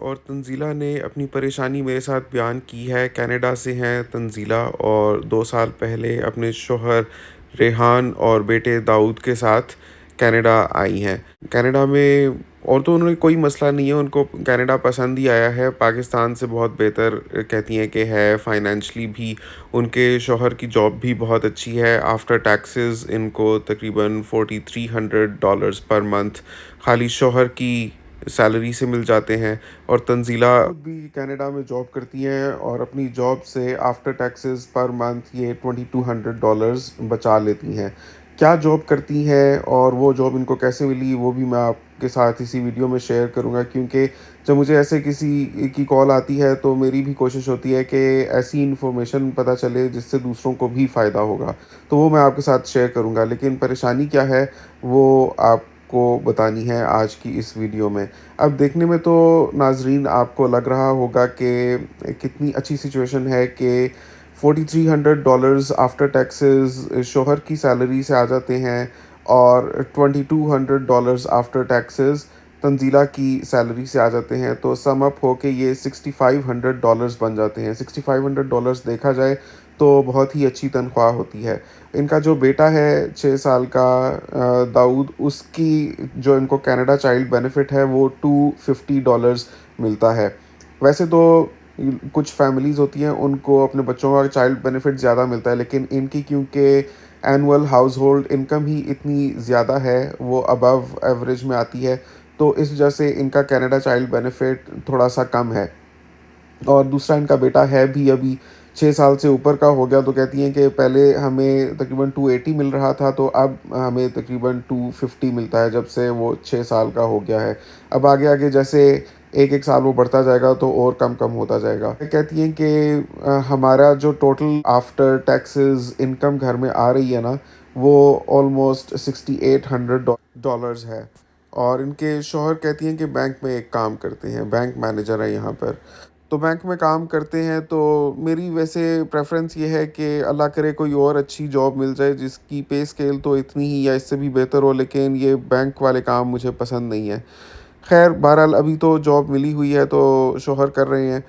اور تنزیلہ نے اپنی پریشانی میرے ساتھ بیان کی ہے۔ کینیڈا سے ہیں تنزیلہ اور 2 سال پہلے اپنے شوہر ریحان اور بیٹے داؤد کے ساتھ کینیڈا آئی ہیں۔ کینیڈا میں اور تو انہیں کوئی مسئلہ نہیں ہے، ان کو کینیڈا پسند ہی آیا ہے، پاکستان سے بہت بہتر کہتی ہیں کہ ہے، فائنینشلی بھی ان کے شوہر کی جاب بھی بہت اچھی ہے۔ آفٹر ٹیکسز ان کو تقریباً $4300 پر منتھ خالی شوہر کی سیلری سے مل جاتے ہیں، اور تنزیلہ خود بھی کینیڈا میں جاب کرتی ہیں اور اپنی جاب سے آفٹر ٹیکسز پر منتھ یہ $2200 بچا لیتی ہیں۔ کیا جاب کرتی ہیں اور وہ جاب ان کو کیسے ملی، وہ بھی میں آپ کے ساتھ اسی ویڈیو میں شیئر کروں گا، کیونکہ جب مجھے ایسے کسی کی کال آتی ہے تو میری بھی کوشش ہوتی ہے کہ ایسی انفارمیشن پتہ چلے جس سے دوسروں کو بھی فائدہ ہوگا، تو وہ میں آپ کے ساتھ شیئر کروں گا۔ لیکن پریشانی کیا ہے وہ آپ کو بتانی ہے آج کی اس ویڈیو میں۔ اب دیکھنے میں تو ناظرین آپ کو لگ رہا ہوگا کہ کتنی اچھی سچویشن ہے کہ $4300 آفٹر ٹیکسز شوہر کی سیلری سے آ جاتے ہیں، اور $2200 آفٹر ٹیکسز تنزیلہ کی سیلری سے آ جاتے ہیں، تو سم اپ ہو کے یہ $6500 بن جاتے ہیں۔ $6500 دیکھا جائے تو بہت ہی اچھی تنخواہ ہوتی ہے۔ ان کا جو بیٹا ہے 6 سال کا داؤد، اس کی جو ان کو کینیڈا چائلڈ بینیفٹ ہے وہ $250 ملتا ہے۔ ویسے تو کچھ فیملیز ہوتی ہیں ان کو اپنے بچوں کا چائلڈ بینیفٹ زیادہ ملتا ہے، لیکن ان کی کیونکہ اینول ہاؤس ہولڈ انکم ہی اتنی زیادہ ہے، وہ ابو ایوریج میں آتی ہے، تو اس وجہ سے ان کا کینیڈا چائلڈ بینیفٹ تھوڑا سا کم ہے۔ اور دوسرا ان کا بیٹا ہے بھی ابھی 6 سال سے اوپر کا ہو گیا، تو کہتی ہیں کہ پہلے ہمیں تقریباً 280 مل رہا تھا، تو اب ہمیں تقریباً 250 ملتا ہے جب سے وہ 6 سال کا ہو گیا ہے۔ اب آگے آگے جیسے ایک ایک سال وہ بڑھتا جائے گا تو اور کم کم ہوتا جائے گا۔ کہتی ہیں کہ ہمارا جو ٹوٹل آفٹر ٹیکسز انکم گھر میں آ رہی ہے نا، وہ آلموسٹ $6800 ہے، اور ان کے شوہر کہتی ہیں کہ بینک میں ایک کام کرتے ہیں، بینک مینیجر ہے یہاں پر، تو بینک میں کام کرتے ہیں۔ تو میری ویسے پریفرنس یہ ہے کہ اللہ کرے کوئی اور اچھی جاب مل جائے جس کی پے اسکیل تو اتنی ہی یا اس سے بھی بہتر ہو، لیکن یہ بینک والے کام مجھے پسند نہیں ہے۔ خیر بہرحال ابھی تو جاب ملی ہوئی ہے تو شوہر کر رہے ہیں۔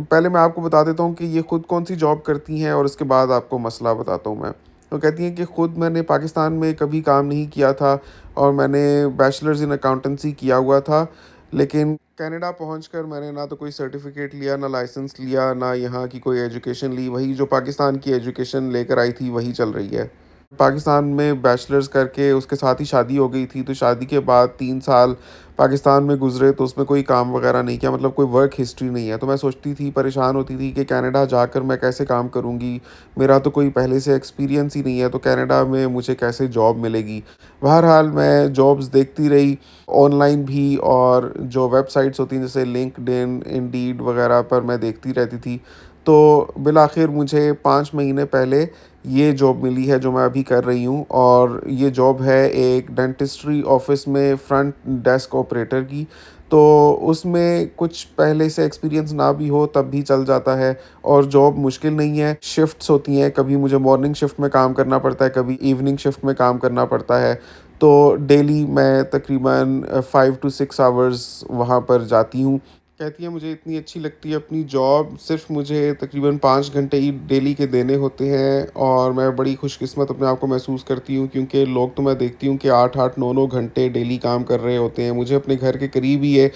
پہلے میں آپ کو بتا دیتا ہوں کہ یہ خود کون سی جاب کرتی ہیں اور اس کے بعد آپ کو مسئلہ بتاتا ہوں میں۔ تو کہتی ہیں کہ خود میں نے پاکستان میں کبھی کام نہیں کیا تھا، اور میں نے بیچلرز ان اکاؤنٹنسی کیا ہوا تھا، لیکن کینیڈا پہنچ کر میں نے نہ تو کوئی سرٹیفکیٹ لیا، نہ لائسنس لیا، نہ یہاں کی کوئی ایجوکیشن لی، وہی جو پاکستان کی ایجوکیشن لے کر آئی تھی وہی چل رہی ہے۔ پاکستان میں بیچلرز کر کے اس کے ساتھ ہی شادی ہو گئی تھی، تو شادی کے بعد 3 سال پاکستان میں گزرے تو اس میں کوئی کام وغیرہ نہیں کیا، مطلب کوئی ورک ہسٹری نہیں ہے، تو میں سوچتی تھی، پریشان ہوتی تھی کہ کینیڈا جا کر میں کیسے کام کروں گی، میرا تو کوئی پہلے سے ایکسپیرینس ہی نہیں ہے، تو کینیڈا میں مجھے کیسے جاب ملے گی۔ بہرحال میں جابز دیکھتی رہی آن لائن بھی، اور جو ویب سائٹس ہوتی ہیں جیسے لنکڈ ان، انڈیڈ وغیرہ پر میں دیکھتی رہتی تھی، تو بالآخر مجھے 5 مہینے پہلے یہ جاب ملی ہے جو میں ابھی کر رہی ہوں، اور یہ جاب ہے ایک ڈینٹسٹری آفس میں فرنٹ ڈیسک آپریٹر کی۔ تو اس میں کچھ پہلے سے ایکسپیرینس نہ بھی ہو تب بھی چل جاتا ہے، اور جاب مشکل نہیں ہے، شفٹس ہوتی ہیں، کبھی مجھے مارننگ شفٹ میں کام کرنا پڑتا ہے، کبھی ایوننگ شفٹ میں کام کرنا پڑتا ہے، تو ڈیلی میں تقریباً 5 to 6 آورز وہاں پر جاتی ہوں۔ کہتی ہیں مجھے اتنی اچھی لگتی ہے اپنی جاب، صرف مجھے تقریباً 5 گھنٹے ہی ڈیلی کے دینے ہوتے ہیں، اور میں بڑی خوش قسمت اپنے آپ کو محسوس کرتی ہوں، کیونکہ لوگ تو میں دیکھتی ہوں کہ 8 8 9 9 گھنٹے ڈیلی کام کر رہے ہوتے ہیں۔ مجھے اپنے گھر کے قریب ہی ہے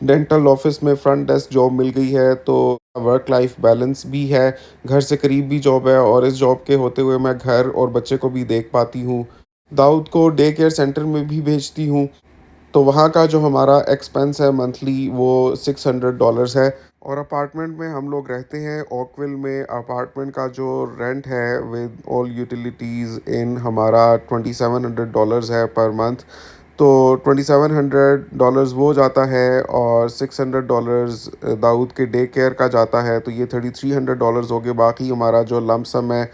ڈینٹل آفس میں فرنٹ ڈیسک جاب مل گئی ہے، تو ورک لائف بیلنس بھی ہے، گھر سے قریب بھی جاب ہے، اور اس جاب کے ہوتے ہوئے میں گھر اور بچے کو بھی دیکھ پاتی ہوں، داؤد کو ڈے کیئر سینٹر میں بھی بھیجتی ہوں، تو وہاں کا جو ہمارا ایکسپینس ہے منتھلی وہ $600 ہے۔ اور اپارٹمنٹ میں ہم لوگ رہتے ہیں اوکویل میں، اپارٹمنٹ کا جو رینٹ ہے ود آل یوٹیلیٹیز ان ہمارا $2700 ہے پر منتھ، تو $2700 وہ جاتا ہے، اور $600 داؤد کے ڈے کیئر کا جاتا ہے، تو یہ $3300 ہو گئے۔ باقی ہمارا جو لمپ سم ہے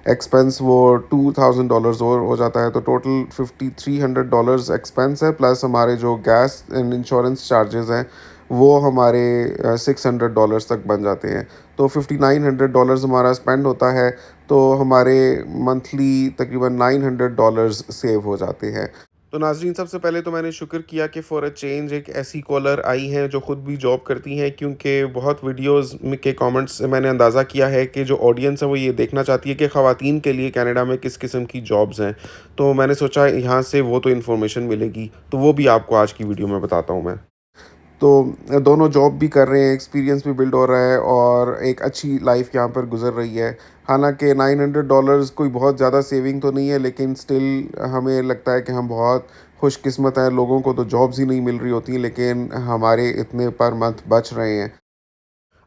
ایکسپینس وہ $2000 اور ہو جاتا ہے، تو ٹوٹل $5300 ایکسپینس ہے، پلس ہمارے جو گیس اینڈ انشورنس چارجز ہیں وہ ہمارے $600 تک بن جاتے ہیں، تو $5900 ہمارا اسپینڈ ہوتا ہے، تو ہمارے منتھلی تقریباً $900 سیو ہو جاتے ہیں۔ تو ناظرین، سب سے پہلے تو میں نے شکر کیا کہ فور اے چینج ایک ایسی کالر آئی ہیں جو خود بھی جاب کرتی ہیں، کیونکہ بہت ویڈیوز کے کامنٹس سے میں نے اندازہ کیا ہے کہ جو آڈینس ہے وہ یہ دیکھنا چاہتی ہے کہ خواتین کے لیے کینیڈا میں کس قسم کی جابز ہیں۔ تو میں نے سوچا یہاں سے وہ تو انفارمیشن ملے گی، تو وہ بھی آپ کو آج کی ویڈیو میں بتاتا ہوں میں۔ تو دونوں جاب بھی کر رہے ہیں، ایکسپیرینس بھی بلڈ ہو رہا ہے اور ایک اچھی لائف یہاں پر گزر رہی ہے۔ حالانکہ $900 کوئی بہت زیادہ سیونگ تو نہیں ہے، لیکن سٹل ہمیں لگتا ہے کہ ہم بہت خوش قسمت ہیں۔ لوگوں کو تو جابز ہی نہیں مل رہی ہوتی، لیکن ہمارے اتنے پر منتھ بچ رہے ہیں۔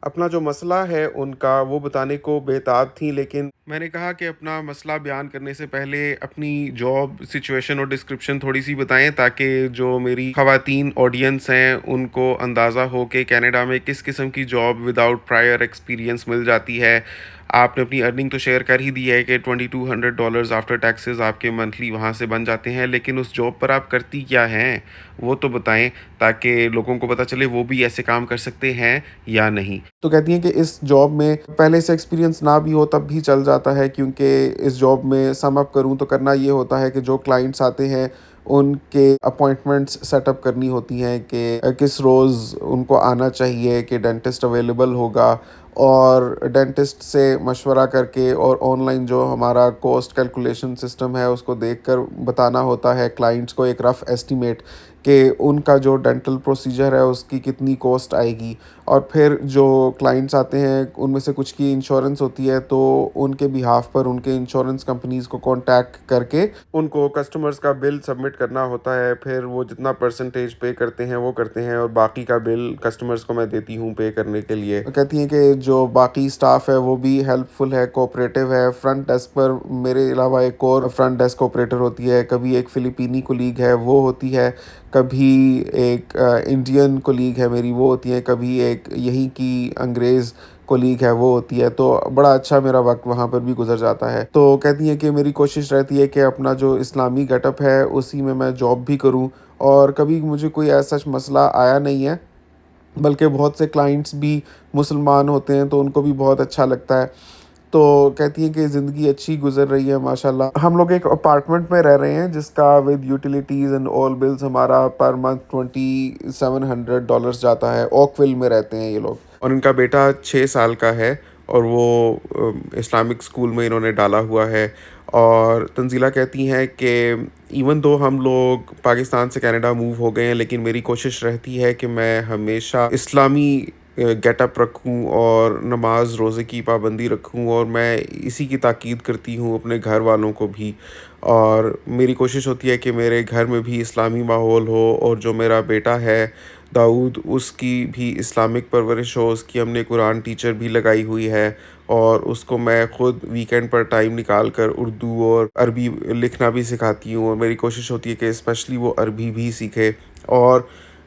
اپنا جو مسئلہ ہے ان کا وہ بتانے کو بےتاب تھیں، لیکن میں نے کہا کہ اپنا مسئلہ بیان کرنے سے پہلے اپنی جاب سچویشن اور ڈسکرپشن تھوڑی سی بتائیں، تاکہ جو میری خواتین آڈینس ہیں ان کو اندازہ ہو کہ کینیڈا میں کس قسم کی جاب وداؤٹ پرائر ایکسپیرینس مل جاتی ہے۔ آپ نے اپنی ارننگ تو شیئر کر ہی دی ہے کہ $2200 آفٹر ٹیکسز آپ کے منتھلی وہاں سے بن جاتے ہیں، لیکن اس جاب پر آپ کرتی کیا ہیں وہ تو بتائیں، تاکہ لوگوں کو پتہ چلے وہ بھی ایسے کام کر سکتے ہیں یا نہیں۔ تو کہتی ہیں کہ اس جاب میں پہلے سے ایکسپیرینس نہ بھی ہو تب بھی چل جاتا ہے، کیونکہ اس جاب میں سم اپ کروں تو کرنا یہ ہوتا ہے کہ جو کلائنٹس آتے ہیں ان کے اپوائنٹمنٹس سیٹ اپ کرنی ہوتی ہیں کہ کس روز ان کو آنا چاہیے، کہ ڈینٹسٹ اویلیبل ہوگا، اور ڈینٹسٹ سے مشورہ کر کے اور آن لائن جو ہمارا کوسٹ کیلکولیشن سسٹم ہے اس کو دیکھ کر بتانا ہوتا ہے کلائنٹس کو ایک رف ایسٹیمیٹ کہ ان کا جو ڈینٹل پروسیجر ہے اس کی کتنی کوسٹ آئے گی۔ اور پھر جو کلائنٹس آتے ہیں ان میں سے کچھ کی انشورنس ہوتی ہے، تو ان کے بیہاف پر ان کے انشورنس کمپنیز کو کانٹیکٹ کر کے ان کو کسٹمرز کا بل سبمٹ کرنا ہوتا ہے۔ پھر وہ جتنا پرسنٹیج پے کرتے ہیں وہ کرتے ہیں، اور باقی کا بل کسٹمرز کو میں دیتی ہوں پے کرنے کے لیے۔ کہتی ہیں کہ جو باقی سٹاف ہے وہ بھی ہیلپ فل ہے، کوآپریٹو ہے۔ فرنٹ ڈیسک پر میرے علاوہ ایک اور فرنٹ ڈیسک آپریٹر ہوتی ہے، کبھی ایک فلپینی کولیگ ہے وہ ہوتی ہے، کبھی ایک انڈین کولیگ ہے میری وہ ہوتی ہے، کبھی ایک یہیں کی انگریز کولیگ ہے وہ ہوتی ہے۔ تو بڑا اچھا میرا وقت وہاں پر بھی گزر جاتا ہے۔ تو کہتی ہیں کہ میری کوشش رہتی ہے کہ اپنا جو اسلامی گیٹ اپ ہے اسی میں جاب بھی کروں، اور کبھی مجھے کوئی ایسا مسئلہ آیا نہیں ہے، بلکہ بہت سے کلائنٹس بھی مسلمان ہوتے ہیں تو ان کو بھی بہت اچھا لگتا ہے۔ تو کہتی ہیں کہ زندگی اچھی گزر رہی ہے ماشاءاللہ۔ ہم لوگ ایک اپارٹمنٹ میں رہ رہے ہیں جس کا with utilities and all bills ہمارا پر منتھ $2700 جاتا ہے۔ اوک ول میں رہتے ہیں یہ لوگ، اور ان کا بیٹا 6 سال کا ہے، اور وہ اسلامک اسکول میں انہوں نے ڈالا ہوا ہے۔ اور تنزیلہ کہتی ہیں کہ ایون دو ہم لوگ پاکستان سے کینیڈا موو ہو گئے ہیں، لیکن میری کوشش رہتی ہے کہ میں ہمیشہ اسلامی گیٹ اپ رکھوں اور نماز روزے کی پابندی رکھوں، اور میں اسی کی تاکید کرتی ہوں اپنے گھر والوں کو بھی۔ اور میری کوشش ہوتی ہے کہ میرے گھر میں بھی اسلامی ماحول ہو، اور جو میرا بیٹا ہے داؤد اس کی بھی اسلامک پرورش ہو۔ اس کی ہم نے قرآن ٹیچر بھی لگائی ہوئی ہے، اور اس کو میں خود ویکینڈ پر ٹائم نکال کر اردو اور عربی لکھنا بھی سکھاتی ہوں، اور میری کوشش ہوتی ہے کہ اسپیشلی وہ عربی بھی سیکھے۔ اور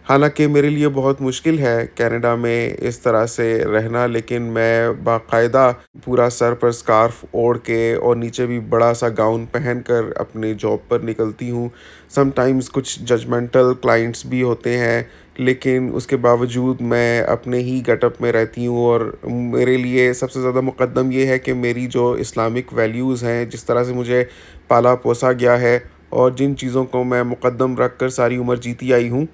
حالانکہ میرے لیے بہت مشکل ہے کینیڈا میں اس طرح سے رہنا، لیکن میں باقاعدہ پورا سر پر سکارف اوڑھ کے اور نیچے بھی بڑا سا گاؤن پہن کر اپنے جاب پر نکلتی ہوں۔ سم ٹائمز کچھ ججمنٹل کلائنٹس بھی ہوتے ہیں، لیکن اس کے باوجود میں اپنے ہی گیٹ اپ میں رہتی ہوں، اور میرے لیے سب سے زیادہ مقدم یہ ہے کہ میری جو اسلامک ویلیوز ہیں، جس طرح سے مجھے پالا پوسا گیا ہے اور جن چیزوں کو میں مقدم رکھ کر ساری عمر جیتی آئی ہوں،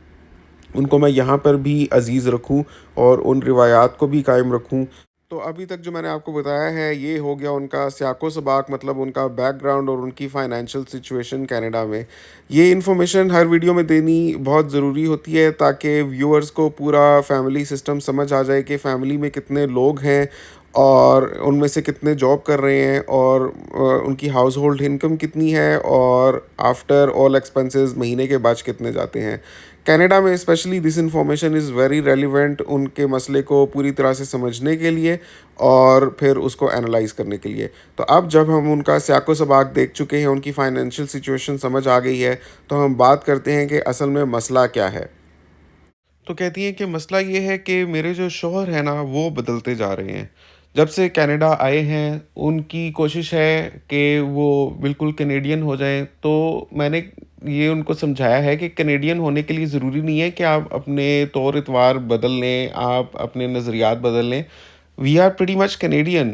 ان کو میں یہاں پر بھی عزیز رکھوں اور ان روایات کو بھی قائم رکھوں۔ تو ابھی تک جو میں نے آپ کو بتایا ہے یہ ہو گیا ان کا سیاق و سباق، مطلب ان کا بیک گراؤنڈ اور ان کی فائنینشیل سچویشن کینیڈا میں۔ یہ انفارمیشن ہر ویڈیو میں دینی بہت ضروری ہوتی ہے تاکہ ویورز کو پورا فیملی سسٹم سمجھ آ جائے کہ فیملی میں کتنے لوگ ہیں، اور ان میں سے کتنے جاب کر رہے ہیں، اور ان کی ہاؤس ہولڈ انکم کتنی ہے، اور آفٹر آل ایکسپنسز مہینے کے بچ کتنے جاتے ہیں۔ کینیڈا میں especially this information is very relevant ان کے مسئلے کو پوری طرح سے سمجھنے کے لیے اور پھر اس کو انالائز کرنے کے لیے۔ تو اب جب ہم ان کا سیاق و سباق دیکھ چکے ہیں، ان کی فائنینشیل سچویشن سمجھ آ گئی ہے، تو ہم بات کرتے ہیں کہ اصل میں مسئلہ کیا ہے۔ تو کہتی ہیں کہ مسئلہ یہ ہے کہ میرے جو شوہر ہیں نا وہ بدلتے جا رہے ہیں۔ جب سے کینیڈا آئے ہیں ان کی کوشش ہے کہ وہ بالکل کینیڈین ہو جائیں، تو میں نے یہ ان کو سمجھایا ہے کہ کینیڈین ہونے کے لیے ضروری نہیں ہے کہ آپ اپنے طور اتوار بدل لیں، آپ اپنے نظریات بدل لیں۔ We are pretty much Canadian,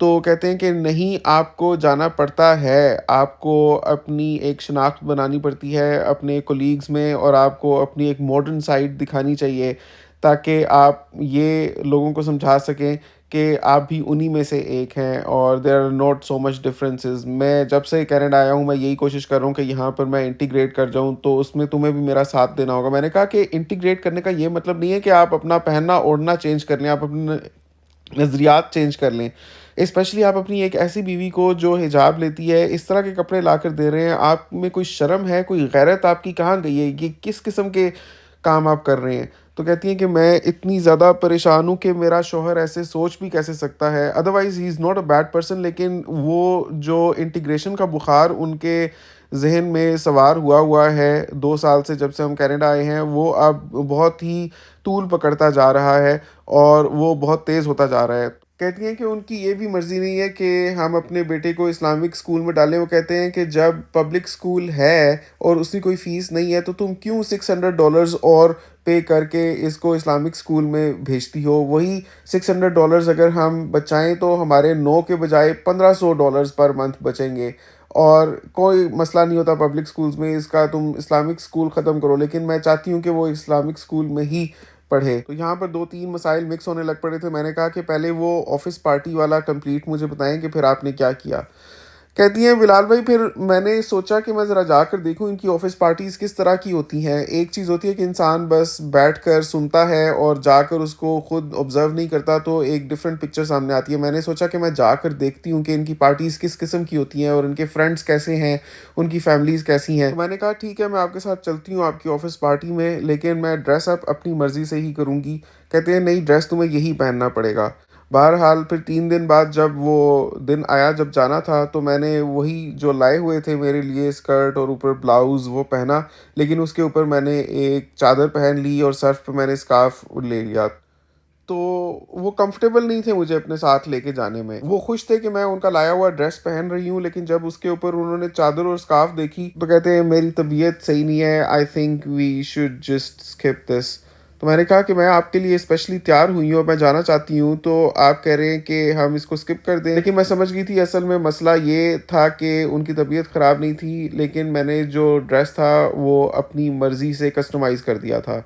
تو کہتے ہیں کہ نہیں، آپ کو جانا پڑتا ہے، آپ کو اپنی ایک شناخت بنانی پڑتی ہے اپنے کولیگز میں، اور آپ کو اپنی ایک ماڈرن سائڈ دکھانی چاہیے تاکہ آپ یہ لوگوں کو سمجھا سکیں کہ آپ بھی انہی میں سے ایک ہیں، اور there are not so much differences. میں جب سے کینیڈا آیا ہوں میں یہی کوشش کر رہا ہوں کہ یہاں پر میں انٹیگریٹ کر جاؤں، تو اس میں تمہیں بھی میرا ساتھ دینا ہوگا. میں نے کہا کہ انٹیگریٹ کرنے کا یہ مطلب نہیں ہے کہ آپ اپنا پہننا اوڑھنا چینج کر لیں، آپ اپنے نظریات چینج کر لیں. اسپیشلی آپ اپنی ایک ایسی بیوی کو جو حجاب لیتی ہے اس طرح کے کپڑے لا کر دے رہے ہیں. آپ میں کوئی شرم ہے، کوئی غیرت آپ کی کہاں گئی ہے؟ یہ کس قسم کے کام آپ کر رہے ہیں؟ تو کہتی ہیں کہ میں اتنی زیادہ پریشان ہوں کہ میرا شوہر ایسے سوچ بھی کیسے سکتا ہے. Otherwise he is not a bad person, لیکن وہ جو انٹیگریشن کا بخار ان کے ذہن میں سوار ہوا ہے 2 سال سے، جب سے ہم کینیڈا آئے ہیں، وہ اب بہت ہی طول پکڑتا جا رہا ہے اور وہ بہت تیز ہوتا جا رہا ہے. کہتی ہیں کہ ان کی یہ بھی مرضی نہیں ہے کہ ہم اپنے بیٹے کو اسلامک اسکول میں ڈالیں. وہ کہتے ہیں کہ جب پبلک اسکول ہے اور اس کی کوئی فیس نہیں ہے تو تم کیوں $600 اور پے کر کے اس کو اسلامک اسکول میں بھیجتی ہو؟ وہی $600 اگر ہم بچائیں تو ہمارے 9 کے بجائے $1500 پر منتھ بچیں گے، اور کوئی مسئلہ نہیں ہوتا پبلک اسکولز میں اس کا. تم اسلامک اسکول ختم کرو. لیکن میں چاہتی ہوں کہ وہ اسلامک اسکول میں ہی پڑھے. تو یہاں پر 2-3 مسائل مکس ہونے لگ پڑے تھے. میں نے کہا کہ پہلے وہ آفس پارٹی والا کمپلیٹ مجھے بتائیں کہ پھر آپ نے کیا کیا. کہتی ہیں بلال بھائی پھر میں نے سوچا کہ میں ذرا جا کر دیکھوں ان کی آفس پارٹیز کس طرح کی ہوتی ہیں. ایک چیز ہوتی ہے کہ انسان بس بیٹھ کر سنتا ہے اور جا کر اس کو خود آبزرو نہیں کرتا، تو ایک ڈفرینٹ پکچر سامنے آتی ہے. میں نے سوچا کہ میں جا کر دیکھتی ہوں کہ ان کی پارٹیز کس قسم کی ہوتی ہیں اور ان کے فرینڈس کیسے ہیں، ان کی فیملیز کیسی ہیں. تو میں نے کہا ٹھیک ہے، میں آپ کے ساتھ چلتی ہوں آپ کی آفس پارٹی میں، لیکن میں ڈریس اپ اپنی مرضی سے ہی کروں گی. کہتے ہیں نہیں، ڈریس تمہیں یہی پہننا پڑے گا. بہرحال پھر 3 دن بعد جب وہ دن آیا جب جانا تھا، تو میں نے وہی جو لائے ہوئے تھے میرے لیے اسکرٹ اور اوپر بلاؤز وہ پہنا، لیکن اس کے اوپر میں نے ایک چادر پہن لی اور سر پہ میں نے اسکارف لے لیا. تو وہ کمفرٹیبل نہیں تھے مجھے اپنے ساتھ لے کے جانے میں. وہ خوش تھے کہ میں ان کا لایا ہوا ڈریس پہن رہی ہوں، لیکن جب اس کے اوپر انہوں نے چادر اور اسکارف دیکھی تو کہتے ہیں میری طبیعت صحیح نہیں ہے، I think we should just skip this. تو میں نے کہا کہ میں آپ کے لیے اسپیشلی تیار ہوئی ہوں اور میں جانا چاہتی ہوں، تو آپ کہہ رہے ہیں کہ ہم اس کو اسکپ کر دیں. لیکن میں سمجھ گئی تھی اصل میں مسئلہ یہ تھا کہ ان کی طبیعت خراب نہیں تھی، لیکن میں نے جو ڈریس تھا وہ اپنی مرضی سے کسٹمائز کر دیا تھا.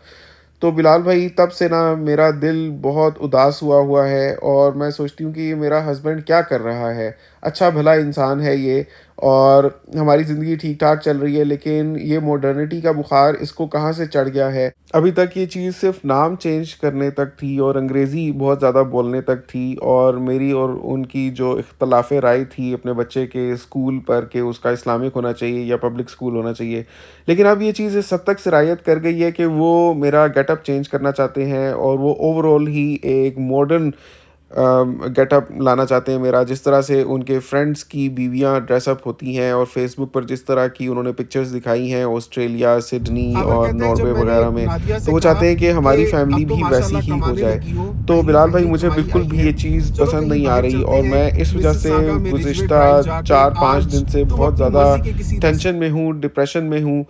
تو بلال بھائی تب سے نا میرا دل بہت اداس ہوا ہے، اور میں سوچتی ہوں کہ یہ میرا ہسبینڈ کیا کر رہا ہے. اچھا بھلا انسان ہے یہ، اور ہماری زندگی ٹھیک ٹھاک چل رہی ہے، لیکن یہ ماڈرنٹی کا بخار اس کو کہاں سے چڑھ گیا ہے. ابھی تک یہ چیز صرف نام چینج کرنے تک تھی اور انگریزی بہت زیادہ بولنے تک تھی، اور میری اور ان کی جو اختلاف رائے تھی اپنے بچے کے اسکول پر کہ اس کا اسلامک ہونا چاہیے یا پبلک اسکول ہونا چاہیے. لیکن اب یہ چیز اس حد تک سرایت کر گئی ہے کہ وہ میرا گیٹ اپ چینج کرنا چاہتے ہیں، اور وہ اوور آل ہی ایک ماڈرن گیٹ اپ لانا چاہتے ہیں میرا، جس طرح سے ان کے فرینڈس کی بیویاں ڈریس اپ ہوتی ہیں، اور فیس بک پر جس طرح کی انہوں نے پکچرز دکھائی ہیں آسٹریلیا، سڈنی عامر اور کہتے ہیں جب ناروے میں نے وغیرہ میں، نادیہ تو سے وہ کہا چاہتے ہیں کہ ہماری کہ فیملی اب تو بھی ماشاء ویسی اللہ ہی ہو کمانے جائے. لگی ہو، تو مہینے بلال بھائی مہینے مجھے کمائی بالکل آئی بھی ہے، یہ چیز چلو پسند کہیں نہیں آ باہر رہی، چلتے اور ہیں میں اس وجہ مسز سے ساگا میں رجوے گزشتہ ڈرائیو جا کے 4-5 دن آج سے تم بہت اپنی زیادہ مرضی کے کسی ٹینشن میں ہوں، ڈپریشن میں ہوں.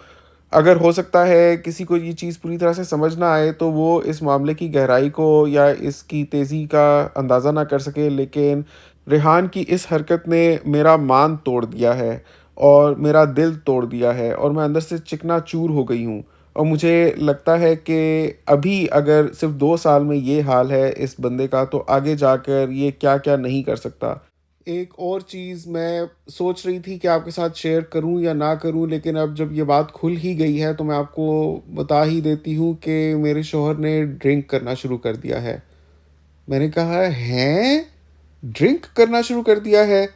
اگر ہو سکتا ہے کسی کو یہ چیز پوری طرح سے سمجھ نہ آئے تو وہ اس معاملے کی گہرائی کو یا اس کی تیزی کا اندازہ نہ کر سکے، لیکن ریحان کی اس حرکت نے میرا مان توڑ دیا ہے اور میرا دل توڑ دیا ہے، اور میں اندر سے چکنا چور ہو گئی ہوں. اور مجھے لگتا ہے کہ ابھی اگر صرف 2 سال میں یہ حال ہے اس بندے کا، تو آگے جا کر یہ کیا کیا نہیں کر سکتا. ایک اور چیز میں سوچ رہی تھی کہ آپ کے ساتھ شیئر کروں یا نہ کروں، لیکن اب جب یہ بات کھل ہی گئی ہے تو میں آپ کو بتا ہی دیتی ہوں کہ میرے شوہر نے ڈرنک کرنا شروع کر دیا ہے. میں نے کہا ہیں، ڈرنک کرنا شروع کر دیا ہے؟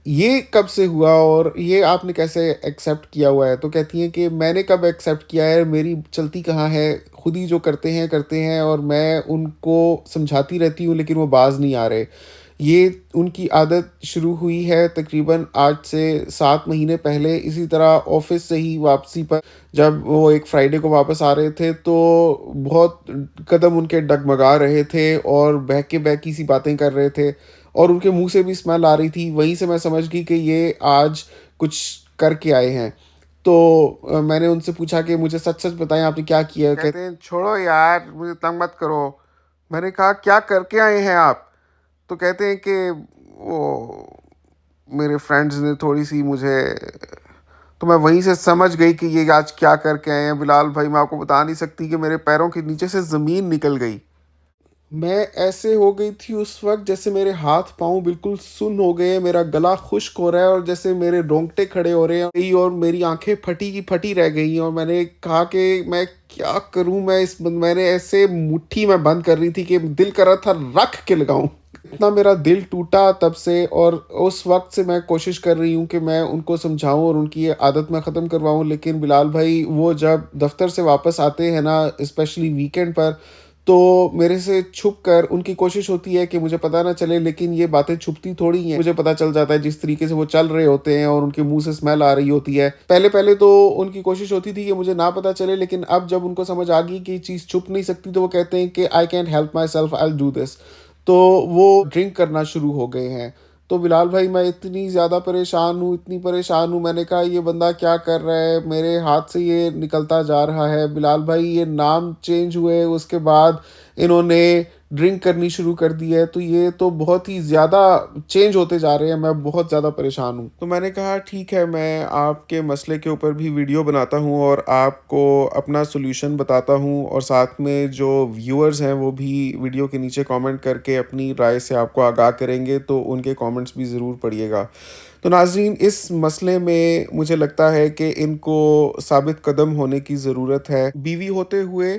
یہ کب سے ہوا اور یہ آپ نے کیسے ایکسیپٹ کیا ہوا ہے؟ تو کہتی ہیں کہ میں نے کب ایکسیپٹ کیا ہے، میری چلتی کہاں ہے، خود ہی جو کرتے ہیں اور میں ان کو سمجھاتی رہتی ہوں لیکن وہ باز نہیں آ رہے. یہ ان کی عادت شروع ہوئی ہے تقریباً آج سے 7 مہینے پہلے. اسی طرح آفس سے ہی واپسی پر جب وہ ایک فرائیڈے کو واپس آ رہے تھے تو بہت قدم ان کے ڈگمگا رہے تھے اور بہکی بہکی سی باتیں کر رہے تھے، اور ان کے منہ سے بھی اسمیل آ رہی تھی. وہیں سے میں سمجھ گئی کہ یہ آج کچھ کر کے آئے ہیں. تو میں نے ان سے پوچھا کہ مجھے سچ سچ بتائیں آپ نے کیا کیا. کہتے ہیں چھوڑو یار، مجھے تنگ مت کرو. میں نے کہا کیا کر کے آئے ہیں آپ؟ تو کہتے ہیں کہ وہ میرے فرینڈز نے تھوڑی سی مجھے، تو میں وہیں سے سمجھ گئی کہ یہ آج کیا کر کے آئے ہیں بلال بھائی. میں آپ کو بتا نہیں سکتی کہ میرے پیروں کے نیچے سے زمین نکل گئی. میں ایسے ہو گئی تھی اس وقت جیسے میرے ہاتھ پاؤں بالکل سن ہو گئے ہیں، میرا گلا خشک ہو رہا ہے اور جیسے میرے رونگٹے کھڑے ہو رہے ہیں اور میری آنکھیں پھٹی کی پھٹی رہ گئی ہیں. اور میں نے کہا کہ میں کیا کروں، میں نے ایسے مٹھی میں بند کر رہی تھی کہ دل کر رہا تھا رکھ کے لگاؤں. اتنا میرا دل ٹوٹا تب سے، اور اس وقت سے میں کوشش کر رہی ہوں کہ میں ان کو سمجھاؤں اور ان کی یہ عادت میں ختم کرواؤں. لیکن بلال بھائی وہ جب دفتر سے واپس آتے ہیں نا، اسپیشلی ویکینڈ پر، تو میرے سے چھپ کر ان کی کوشش ہوتی ہے کہ مجھے پتہ نہ چلے، لیکن یہ باتیں چھپتی تھوڑی ہیں، مجھے پتہ چل جاتا ہے جس طریقے سے وہ چل رہے ہوتے ہیں اور ان کے منہ سے اسمیل آ رہی ہوتی ہے. پہلے پہلے تو ان کی کوشش ہوتی تھی کہ مجھے نہ پتہ چلے، لیکن اب جب ان کو سمجھ آ گئی کہ یہ چیز چھپ نہیں سکتی تو وہ کہتے ہیں کہ I can't help my self, I do this. تو وہ ڈرنک کرنا شروع ہو گئے ہیں. تو بلال بھائی میں اتنی زیادہ پریشان ہوں، اتنی پریشان ہوں. میں نے کہا یہ بندہ کیا کر رہا ہے، میرے ہاتھ سے یہ نکلتا جا رہا ہے. بلال بھائی یہ نام چینج ہوئے، اس کے بعد انہوں نے ڈرنک کرنی شروع کر دی ہے، تو یہ تو بہت ہی زیادہ چینج ہوتے جا رہے ہیں. میں بہت زیادہ پریشان ہوں. تو میں نے کہا ٹھیک ہے، میں آپ کے مسئلے کے اوپر بھی ویڈیو بناتا ہوں اور آپ کو اپنا سولوشن بتاتا ہوں، اور ساتھ میں جو ویورز ہیں وہ بھی ویڈیو کے نیچے کامنٹ کر کے اپنی رائے سے آپ کو آگاہ کریں گے، تو ان کے کامنٹس بھی ضرور پڑھیے گا. تو ناظرین، اس مسئلے میں مجھے لگتا ہے کہ ان کو ثابت قدم ہونے کی ضرورت ہے. بیوی ہوتے ہوئے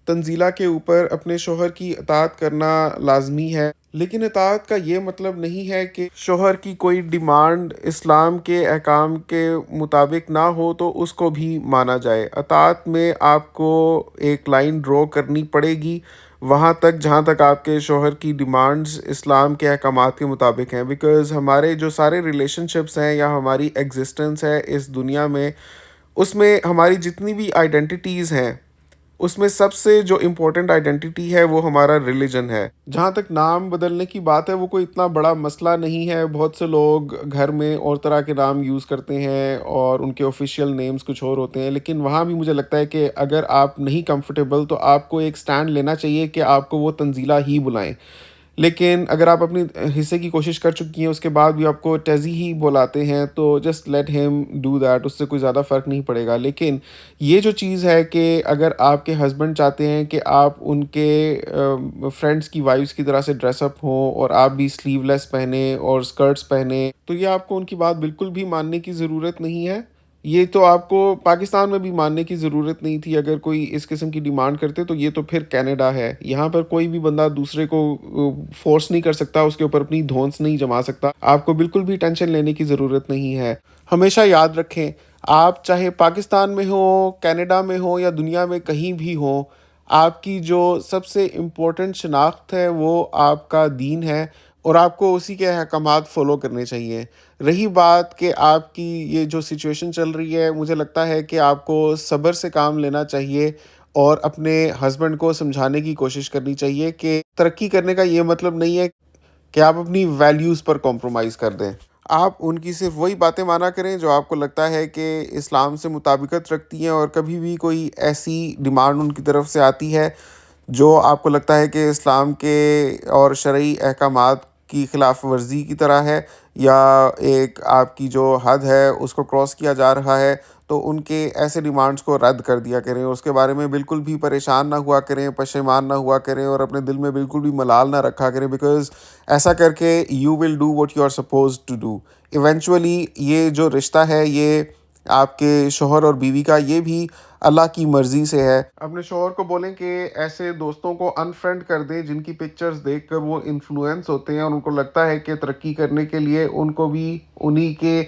تنزیلہ کے اوپر اپنے شوہر کی اطاعت کرنا لازمی ہے، لیکن اطاعت کا یہ مطلب نہیں ہے کہ شوہر کی کوئی ڈیمانڈ اسلام کے احکام کے مطابق نہ ہو تو اس کو بھی مانا جائے. اطاعت میں آپ کو ایک لائن ڈرا کرنی پڑے گی وہاں تک جہاں تک آپ کے شوہر کی ڈیمانڈز اسلام کے احکامات کے مطابق ہیں. بیکاز ہمارے جو سارے ریلیشن شپس ہیں یا ہماری ایگزسٹنس ہے اس دنیا میں، اس میں ہماری جتنی بھی آئیڈینٹیٹیز ہیں، اس میں سب سے جو امپورٹنٹ آئیڈینٹیٹی ہے وہ ہمارا ریلیجن ہے. جہاں تک نام بدلنے کی بات ہے، وہ کوئی اتنا بڑا مسئلہ نہیں ہے. بہت سے لوگ گھر میں اور طرح کے نام یوز کرتے ہیں اور ان کے آفیشیل نیمز کچھ اور ہوتے ہیں، لیکن وہاں بھی مجھے لگتا ہے کہ اگر آپ نہیں کمفرٹیبل تو آپ کو ایک سٹینڈ لینا چاہیے کہ آپ کو وہ تنزیلہ ہی بلائیں. لیکن اگر آپ اپنی حصے کی کوشش کر چکی ہیں اس کے بعد بھی آپ کو ٹیزی ہی بلاتے ہیں، تو just let him do that, اس سے کوئی زیادہ فرق نہیں پڑے گا. لیکن یہ جو چیز ہے کہ اگر آپ کے ہسبینڈ چاہتے ہیں کہ آپ ان کے فرینڈس کی وائفس کی طرح سے ڈریس اپ ہوں اور آپ بھی سلیو لیس پہنیں اور اسکرٹس پہنیں، تو یہ آپ کو ان کی بات بالکل بھی ماننے کی ضرورت نہیں ہے. یہ تو آپ کو پاکستان میں بھی ماننے کی ضرورت نہیں تھی. اگر کوئی اس قسم کی ڈیمانڈ کرتے تو یہ تو پھر کینیڈا ہے. یہاں پر کوئی بھی بندہ دوسرے کو فورس نہیں کر سکتا، اس کے اوپر اپنی دھونس نہیں جما سکتا. آپ کو بالکل بھی ٹینشن لینے کی ضرورت نہیں ہے. ہمیشہ یاد رکھیں، آپ چاہے پاکستان میں ہوں، کینیڈا میں ہوں یا دنیا میں کہیں بھی ہوں، آپ کی جو سب سے امپورٹنٹ شناخت ہے وہ آپ کا دین ہے، اور آپ کو اسی کے احکامات فالو کرنے چاہیے. رہی بات کہ آپ کی یہ جو سچویشن چل رہی ہے، مجھے لگتا ہے کہ آپ کو صبر سے کام لینا چاہیے اور اپنے ہسبینڈ کو سمجھانے کی کوشش کرنی چاہیے کہ ترقی کرنے کا یہ مطلب نہیں ہے کہ آپ اپنی ویلیوز پر کمپرومائز کر دیں. آپ ان کی صرف وہی باتیں مانا کریں جو آپ کو لگتا ہے کہ اسلام سے مطابقت رکھتی ہیں، اور کبھی بھی کوئی ایسی ڈیمانڈ ان کی طرف سے آتی ہے جو آپ کو لگتا ہے کہ اسلام کے اور شرعی احکامات کی خلاف ورزی کی طرح ہے، یا ایک آپ کی جو حد ہے اس کو کراس کیا جا رہا ہے، تو ان کے ایسے ڈیمانڈز کو رد کر دیا کریں. اس کے بارے میں بالکل بھی پریشان نہ ہوا کریں، پشیمان نہ ہوا کریں، اور اپنے دل میں بالکل بھی ملال نہ رکھا کریں. بیکاز ایسا کر کے you will do what you are supposed to do. Eventually یہ جو رشتہ ہے، یہ آپ کے شوہر اور بیوی کا، یہ بھی اللہ کی مرضی سے ہے. اپنے شوہر کو بولیں کہ ایسے دوستوں کو انفرینڈ کر دیں جن کی پکچرز دیکھ کر وہ انفلوئنس ہوتے ہیں اور ان کو لگتا ہے کہ ترقی کرنے کے لیے ان کو بھی انہی کے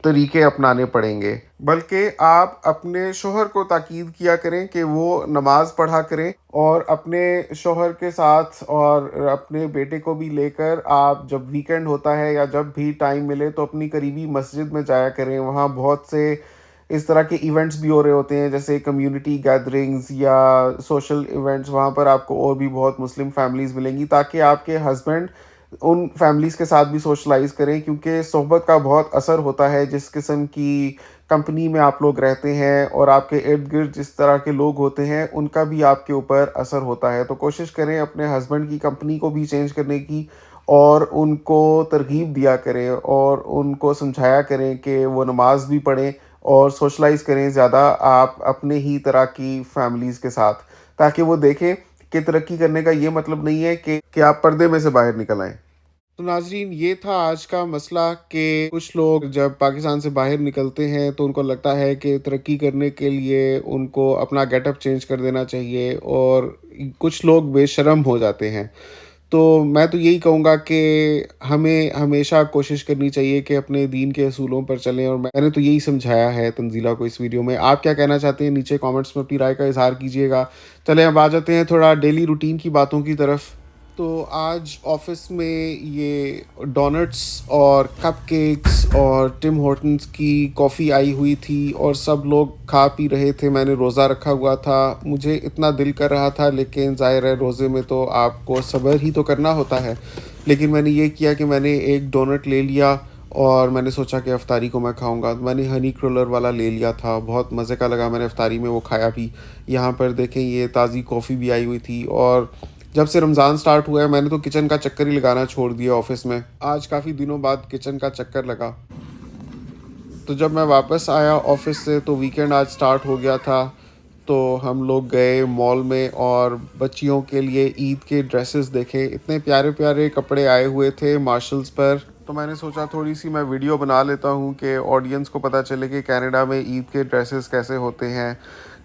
طریقے اپنانے پڑیں گے. بلکہ آپ اپنے شوہر کو تاکید کیا کریں کہ وہ نماز پڑھا کریں، اور اپنے شوہر کے ساتھ اور اپنے بیٹے کو بھی لے کر آپ جب ویکینڈ ہوتا ہے یا جب بھی ٹائم ملے تو اپنی قریبی مسجد میں جایا کریں. وہاں بہت سے اس طرح کے ایونٹس بھی ہو رہے ہوتے ہیں، جیسے کمیونٹی گیدرنگز یا سوشل ایونٹس. وہاں پر آپ کو اور بھی بہت مسلم فیملیز ملیں گی، تاکہ آپ کے ہسبینڈ ان فیملیز کے ساتھ بھی سوشلائز کریں، کیونکہ صحبت کا بہت اثر ہوتا ہے. جس قسم کی کمپنی میں آپ لوگ رہتے ہیں اور آپ کے ارد گرد جس طرح کے لوگ ہوتے ہیں ان کا بھی آپ کے اوپر اثر ہوتا ہے. تو کوشش کریں اپنے ہسبینڈ کی کمپنی کو بھی چینج کرنے کی اور ان کو ترغیب دیا کریں اور ان کو سمجھایا کریں کہ وہ نماز بھی پڑھیں اور سوشلائز کریں زیادہ آپ اپنے ہی طرح کی فیملیز کے ساتھ، تاکہ وہ دیکھیں کہ ترقی کرنے کا یہ مطلب نہیں ہے کہ آپ پردے میں سے باہر نکل آئیں. تو ناظرین، یہ تھا آج کا مسئلہ کہ کچھ لوگ جب پاکستان سے باہر نکلتے ہیں تو ان کو لگتا ہے کہ ترقی کرنے کے لیے ان کو اپنا گیٹ اپ چینج کر دینا چاہیے، اور کچھ لوگ بے شرم ہو جاتے ہیں. تو میں تو یہی کہوں گا کہ ہمیں ہمیشہ کوشش کرنی چاہیے کہ اپنے دین کے اصولوں پر چلیں، اور میں نے تو یہی سمجھایا ہے تنزیلہ کو اس ویڈیو میں. آپ کیا کہنا چاہتے ہیں نیچے کامنٹس میں اپنی رائے کا اظہار کیجیے گا. چلیں اب آ جاتے ہیں تھوڑا ڈیلی روٹین کی باتوں کی طرف. تو آج آفس میں یہ ڈونٹس اور کپ کیکس اور ٹم ہارٹنس کی کافی آئی ہوئی تھی اور سب لوگ کھا پی رہے تھے. میں نے روزہ رکھا ہوا تھا، مجھے اتنا دل کر رہا تھا، لیکن ظاہر ہے روزے میں تو آپ کو صبر ہی تو کرنا ہوتا ہے. لیکن میں نے یہ کیا کہ میں نے ایک ڈونٹ لے لیا اور میں نے سوچا کہ افطاری کو میں کھاؤں گا. میں نے ہنی کرولر والا لے لیا تھا، بہت مزے کا لگا. میں نے افطاری میں وہ کھایا بھی. یہاں پر دیکھیں یہ تازی کافی بھی آئی ہوئی تھی. اور جب سے رمضان سٹارٹ ہوا ہے میں نے تو کچن کا چکر ہی لگانا چھوڑ دیا آفس میں. آج کافی دنوں بعد کچن کا چکر لگا. تو جب میں واپس آیا آفس سے تو ویکینڈ آج سٹارٹ ہو گیا تھا. تو ہم لوگ گئے مال میں اور بچیوں کے لیے عید کے ڈریسز دیکھے. اتنے پیارے پیارے کپڑے آئے ہوئے تھے مارشلز پر. تو میں نے سوچا تھوڑی سی میں ویڈیو بنا لیتا ہوں کہ آڈینس کو پتہ چلے کہ کینیڈا میں عید کے ڈریسز کیسے ہوتے ہیں.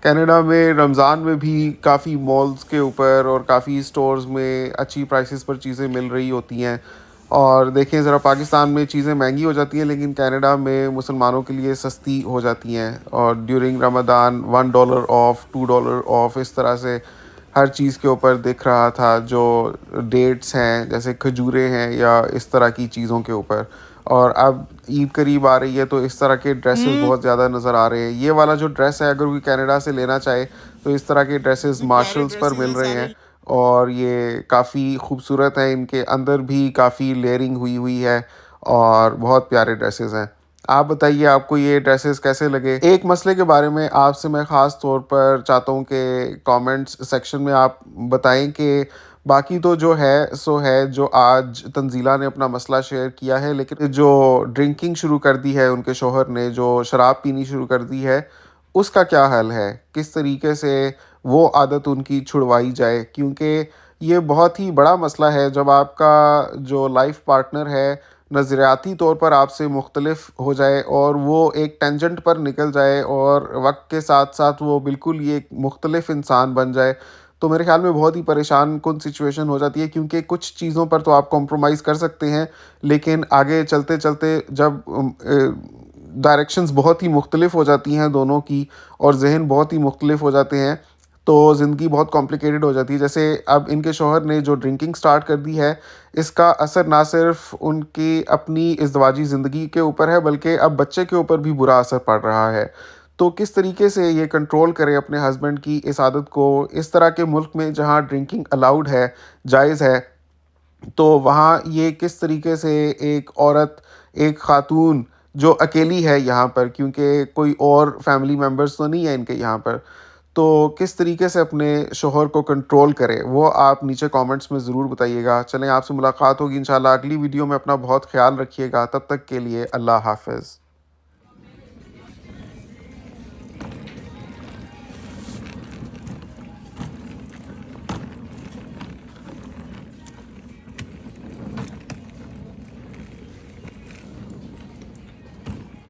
کینیڈا میں رمضان میں بھی کافی مالز کے اوپر اور کافی سٹورز میں اچھی پرائسز پر چیزیں مل رہی ہوتی ہیں. اور دیکھیں ذرا پاکستان میں چیزیں مہنگی ہو جاتی ہیں لیکن کینیڈا میں مسلمانوں کے لیے سستی ہو جاتی ہیں. اور ڈیورنگ رمضان $1 آف، $2 آف، اس طرح سے ہر چیز کے اوپر دکھ رہا تھا. جو ڈیٹس ہیں جیسے کھجوریں ہیں یا اس طرح کی چیزوں کے اوپر. اور اب عید قریب آ رہی ہے تو اس طرح کے ڈریسز بہت زیادہ نظر آ رہے ہیں. یہ والا جو ڈریس ہے اگر کوئی کینیڈا سے لینا چاہے تو اس طرح کے ڈریسز مارشلز پر مل رہے ہیں اور یہ کافی خوبصورت ہیں. ان کے اندر بھی کافی لیئرنگ ہوئی ہے اور بہت پیارے ڈریسز ہیں. آپ بتائیے آپ کو یہ ڈریسز کیسے لگے. ایک مسئلے کے بارے میں آپ سے میں خاص طور پر چاہتا ہوں کہ کامنٹس سیکشن میں آپ بتائیں کہ باقی تو جو ہے سو ہے، جو آج تنزیلہ نے اپنا مسئلہ شیئر کیا ہے، لیکن جو ڈرنکنگ شروع کر دی ہے ان کے شوہر نے، جو شراب پینی شروع کر دی ہے، اس کا کیا حل ہے؟ کس طریقے سے وہ عادت ان کی چھڑوائی جائے؟ کیونکہ یہ بہت ہی بڑا مسئلہ ہے جب آپ کا جو لائف پارٹنر ہے نظریاتی طور پر آپ سے مختلف ہو جائے اور وہ ایک ٹینجنٹ پر نکل جائے اور وقت کے ساتھ ساتھ وہ بالکل یہ ایک مختلف انسان بن جائے. تو میرے خیال میں بہت ہی پریشان کن سچویشن ہو جاتی ہے، کیونکہ کچھ چیزوں پر تو آپ کمپرومائز کر سکتے ہیں لیکن آگے چلتے چلتے جب ڈائریکشنز بہت ہی مختلف ہو جاتی ہیں دونوں کی اور ذہن بہت ہی مختلف ہو جاتے ہیں تو زندگی بہت کمپلیکیٹڈ ہو جاتی ہے. جیسے اب ان کے شوہر نے جو ڈرنکنگ سٹارٹ کر دی ہے، اس کا اثر نہ صرف ان کی اپنی ازدواجی زندگی کے اوپر ہے بلکہ اب بچے کے اوپر بھی برا اثر پڑ رہا ہے. تو کس طریقے سے یہ کنٹرول کرے اپنے ہسبینڈ کی اس عادت کو اس طرح کے ملک میں جہاں ڈرنکنگ الاؤڈ ہے، جائز ہے. تو وہاں یہ کس طریقے سے ایک عورت، ایک خاتون جو اکیلی ہے یہاں پر، کیونکہ کوئی اور فیملی ممبرز تو نہیں ہے ان کے یہاں پر، تو کس طریقے سے اپنے شوہر کو کنٹرول کرے، وہ آپ نیچے کامنٹس میں ضرور بتائیے گا. چلیں آپ سے ملاقات ہوگی انشاءاللہ اگلی ویڈیو میں. اپنا بہت خیال رکھیے گا. تب تک کے لیے اللہ حافظ.